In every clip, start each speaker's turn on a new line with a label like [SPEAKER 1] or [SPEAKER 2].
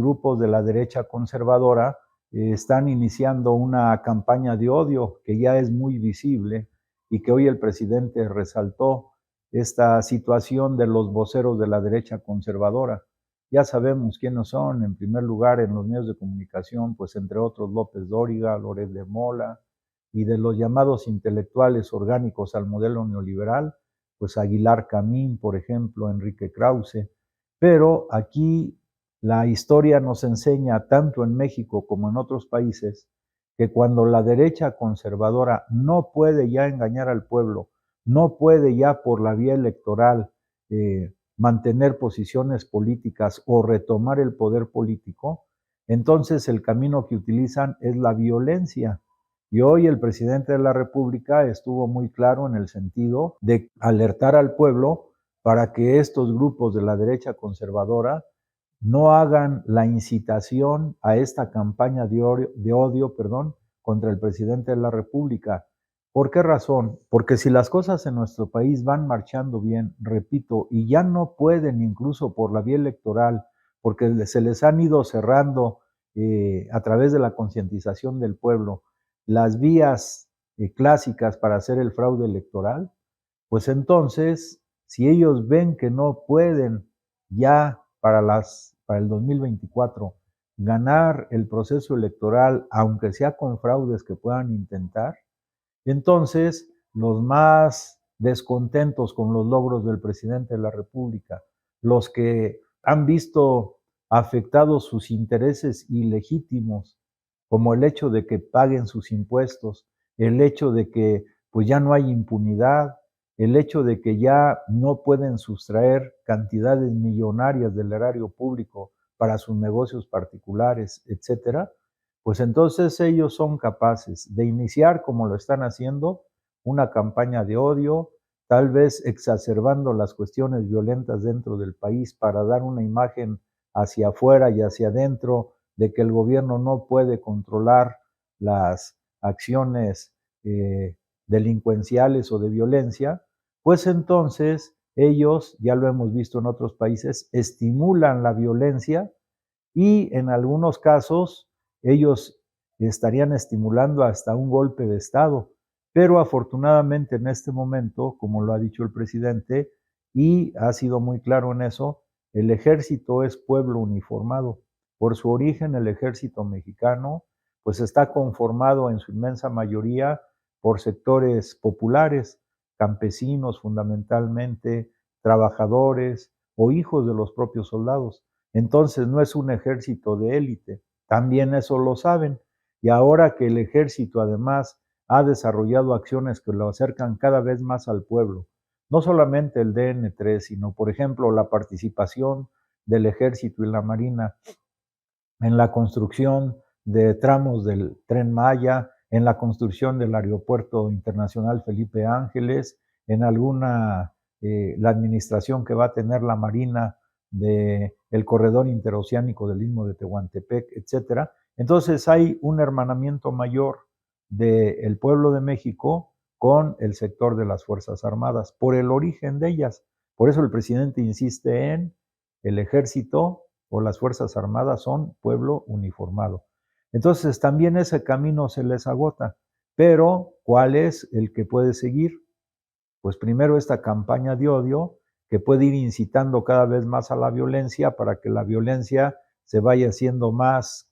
[SPEAKER 1] grupos de la derecha conservadora están iniciando una campaña de odio que ya es muy visible y que hoy el presidente resaltó esta situación de los voceros de la derecha conservadora. Ya sabemos quiénes son, en primer lugar en los medios de comunicación, pues entre otros López Dóriga, Loret de Mola, y de los llamados intelectuales orgánicos al modelo neoliberal, pues Aguilar Camín, por ejemplo, Enrique Krause. Pero aquí la historia nos enseña, tanto en México como en otros países, que cuando la derecha conservadora no puede ya engañar al pueblo, no puede ya por la vía electoral mantener posiciones políticas o retomar el poder político, entonces el camino que utilizan es la violencia. Y hoy el presidente de la República estuvo muy claro en el sentido de alertar al pueblo para que estos grupos de la derecha conservadora no hagan la incitación a esta campaña de odio, contra el presidente de la República. ¿Por qué razón? Porque si las cosas en nuestro país van marchando bien, repito, y ya no pueden incluso por la vía electoral, porque se les han ido cerrando a través de la concientización del pueblo las vías clásicas para hacer el fraude electoral, pues entonces, si ellos ven que no pueden ya para el 2024 ganar el proceso electoral, aunque sea con fraudes que puedan intentar, entonces los más descontentos con los logros del presidente de la República, los que han visto afectados sus intereses ilegítimos, como el hecho de que paguen sus impuestos, el hecho de que pues ya no hay impunidad, el hecho de que ya no pueden sustraer cantidades millonarias del erario público para sus negocios particulares, etcétera, pues entonces ellos son capaces de iniciar, como lo están haciendo, una campaña de odio, tal vez exacerbando las cuestiones violentas dentro del país para dar una imagen hacia afuera y hacia adentro de que el gobierno no puede controlar las acciones delincuenciales o de violencia, pues entonces ellos, ya lo hemos visto en otros países, estimulan la violencia y en algunos casos ellos estarían estimulando hasta un golpe de Estado. Pero afortunadamente en este momento, como lo ha dicho el presidente, y ha sido muy claro en eso, el ejército es pueblo uniformado. Por su origen, el ejército mexicano, pues está conformado en su inmensa mayoría por sectores populares, campesinos fundamentalmente, trabajadores o hijos de los propios soldados. Entonces no es un ejército de élite, también eso lo saben. Y ahora que el ejército además ha desarrollado acciones que lo acercan cada vez más al pueblo, no solamente el DN3, sino por ejemplo la participación del ejército y la marina en la construcción de tramos del Tren Maya, en la construcción del Aeropuerto Internacional Felipe Ángeles, en la administración que va a tener la Marina del corredor interoceánico del Istmo de Tehuantepec, etcétera. Entonces hay un hermanamiento mayor del pueblo de México con el sector de las Fuerzas Armadas, por el origen de ellas. Por eso el presidente insiste en el ejército o las Fuerzas Armadas son pueblo uniformado. Entonces también ese camino se les agota. Pero, ¿cuál es el que puede seguir? Pues primero esta campaña de odio que puede ir incitando cada vez más a la violencia para que la violencia se vaya haciendo más,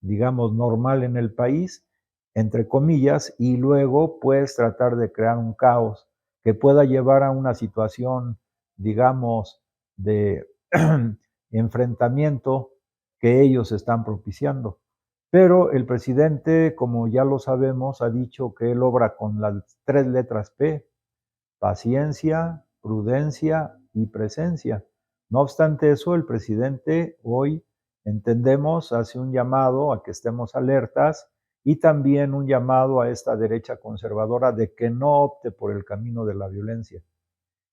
[SPEAKER 1] digamos, normal en el país, entre comillas, y luego pues tratar de crear un caos que pueda llevar a una situación, digamos, de enfrentamiento que ellos están propiciando. Pero el presidente, como ya lo sabemos, ha dicho que él obra con las 3 letras P: paciencia, prudencia y presencia. No obstante eso, el presidente hoy, entendemos, hace un llamado a que estemos alertas y también un llamado a esta derecha conservadora de que no opte por el camino de la violencia.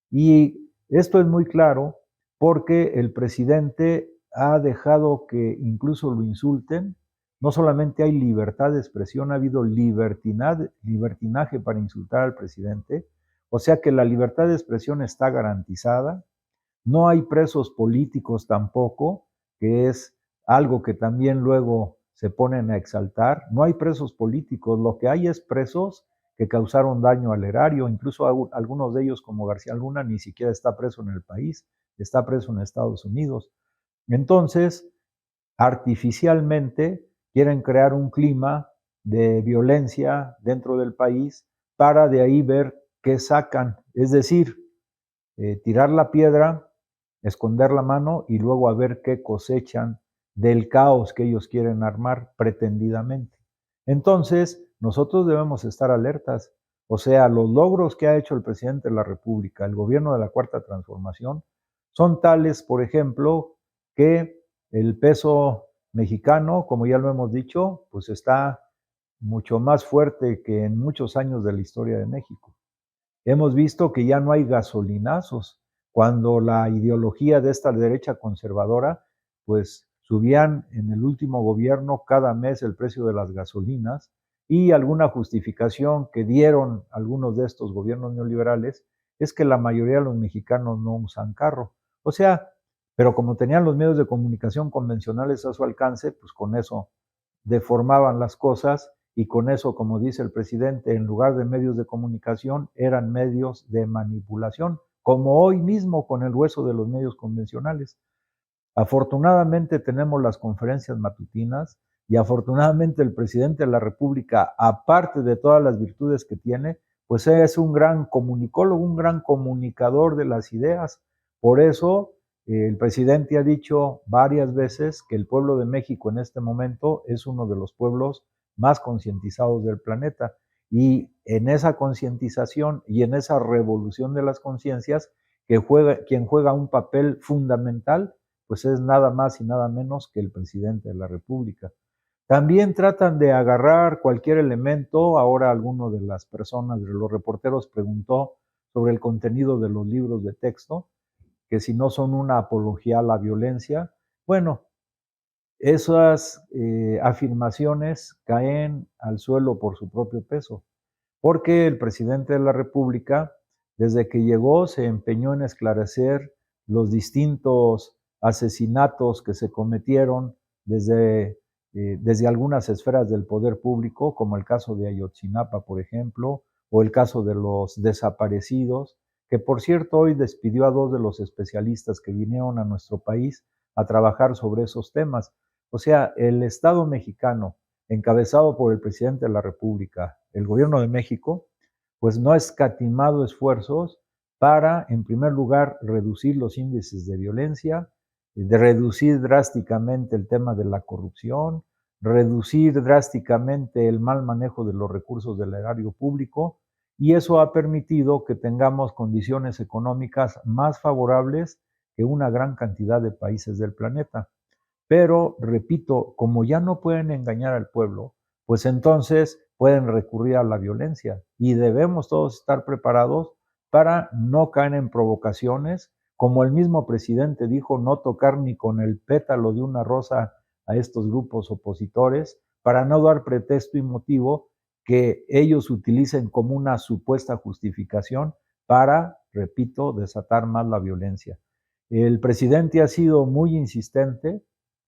[SPEAKER 1] Y esto es muy claro porque el presidente ha dejado que incluso lo insulten. No solamente hay libertad de expresión, ha habido libertinaje para insultar al presidente. O sea que la libertad de expresión está garantizada. No hay presos políticos tampoco, que es algo que también luego se ponen a exaltar. No hay presos políticos, lo que hay es presos que causaron daño al erario, incluso algunos de ellos como García Luna ni siquiera está preso en el país, está preso en Estados Unidos. Entonces, artificialmente quieren crear un clima de violencia dentro del país para de ahí ver qué sacan, es decir, tirar la piedra, esconder la mano y luego a ver qué cosechan del caos que ellos quieren armar pretendidamente. Entonces, nosotros debemos estar alertas. O sea, los logros que ha hecho el presidente de la República, el gobierno de la Cuarta Transformación, son tales, por ejemplo, que el peso mexicano, como ya lo hemos dicho, pues está mucho más fuerte que en muchos años de la historia de México. Hemos visto que ya no hay gasolinazos, cuando la ideología de esta derecha conservadora, pues subían en el último gobierno cada mes el precio de las gasolinas y alguna justificación que dieron algunos de estos gobiernos neoliberales es que la mayoría de los mexicanos no usan carro. O sea, pero como tenían los medios de comunicación convencionales a su alcance, pues con eso deformaban las cosas y con eso, como dice el presidente, en lugar de medios de comunicación, eran medios de manipulación, como hoy mismo con el hueso de los medios convencionales. Afortunadamente tenemos las conferencias matutinas y afortunadamente el presidente de la República, aparte de todas las virtudes que tiene, pues es un gran comunicólogo, un gran comunicador de las ideas. Por eso el presidente ha dicho varias veces que el pueblo de México en este momento es uno de los pueblos más concientizados del planeta. Y en esa concientización y en esa revolución de las conciencias, quien juega un papel fundamental pues es nada más y nada menos que el presidente de la República. También tratan de agarrar cualquier elemento. Ahora alguno de las personas, de los reporteros, preguntó sobre el contenido de los libros de texto, que si no son una apología a la violencia. Bueno, esas afirmaciones caen al suelo por su propio peso, porque el presidente de la República, desde que llegó, se empeñó en esclarecer los distintos asesinatos que se cometieron desde algunas esferas del poder público, como el caso de Ayotzinapa, por ejemplo, o el caso de los desaparecidos, que por cierto hoy despidió a dos de los especialistas que vinieron a nuestro país a trabajar sobre esos temas. O sea, el Estado mexicano, encabezado por el presidente de la República, el gobierno de México, pues no ha escatimado esfuerzos para, en primer lugar, reducir los índices de violencia, de reducir drásticamente el tema de la corrupción, reducir drásticamente el mal manejo de los recursos del erario público, y eso ha permitido que tengamos condiciones económicas más favorables que una gran cantidad de países del planeta. Pero, repito, como ya no pueden engañar al pueblo, pues entonces pueden recurrir a la violencia y debemos todos estar preparados para no caer en provocaciones, como el mismo presidente dijo, no tocar ni con el pétalo de una rosa a estos grupos opositores, para no dar pretexto y motivo que ellos utilicen como una supuesta justificación para, repito, desatar más la violencia. El presidente ha sido muy insistente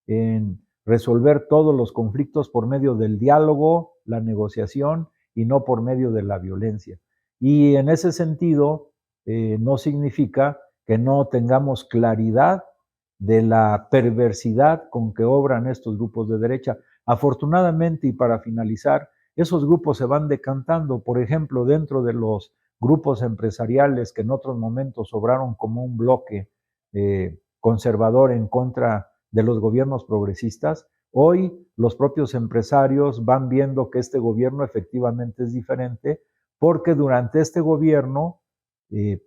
[SPEAKER 1] en resolver todos los conflictos por medio del diálogo, la negociación y no por medio de la violencia. Y en ese sentido, no significa que no tengamos claridad de la perversidad con que obran estos grupos de derecha. Afortunadamente, y para finalizar, esos grupos se van decantando, por ejemplo, dentro de los grupos empresariales que en otros momentos obraron como un bloque conservador en contra de los gobiernos progresistas, hoy los propios empresarios van viendo que este gobierno efectivamente es diferente, porque durante este gobierno,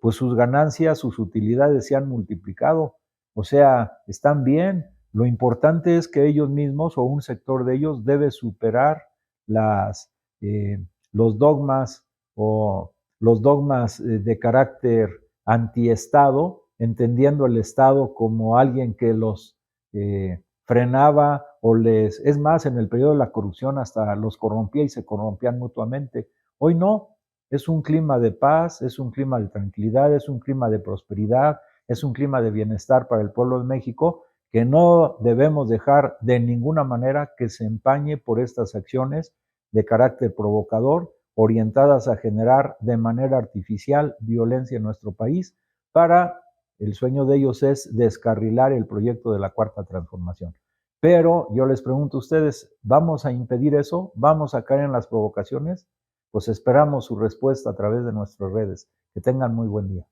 [SPEAKER 1] pues sus ganancias, sus utilidades se han multiplicado. O sea, están bien. Lo importante es que ellos mismos o un sector de ellos debe superar las, los dogmas o los dogmas de carácter antiestado, entendiendo el Estado como alguien que los frenaba o les, es más, en el periodo de la corrupción hasta los corrompía y se corrompían mutuamente. Hoy no, es un clima de paz, es un clima de tranquilidad, es un clima de prosperidad, es un clima de bienestar para el pueblo de México que no debemos dejar de ninguna manera que se empañe por estas acciones de carácter provocador, orientadas a generar de manera artificial violencia en nuestro país, para el sueño de ellos es descarrilar el proyecto de la Cuarta Transformación. Pero yo les pregunto a ustedes, ¿vamos a impedir eso? ¿Vamos a caer en las provocaciones? Pues esperamos su respuesta a través de nuestras redes. Que tengan muy buen día.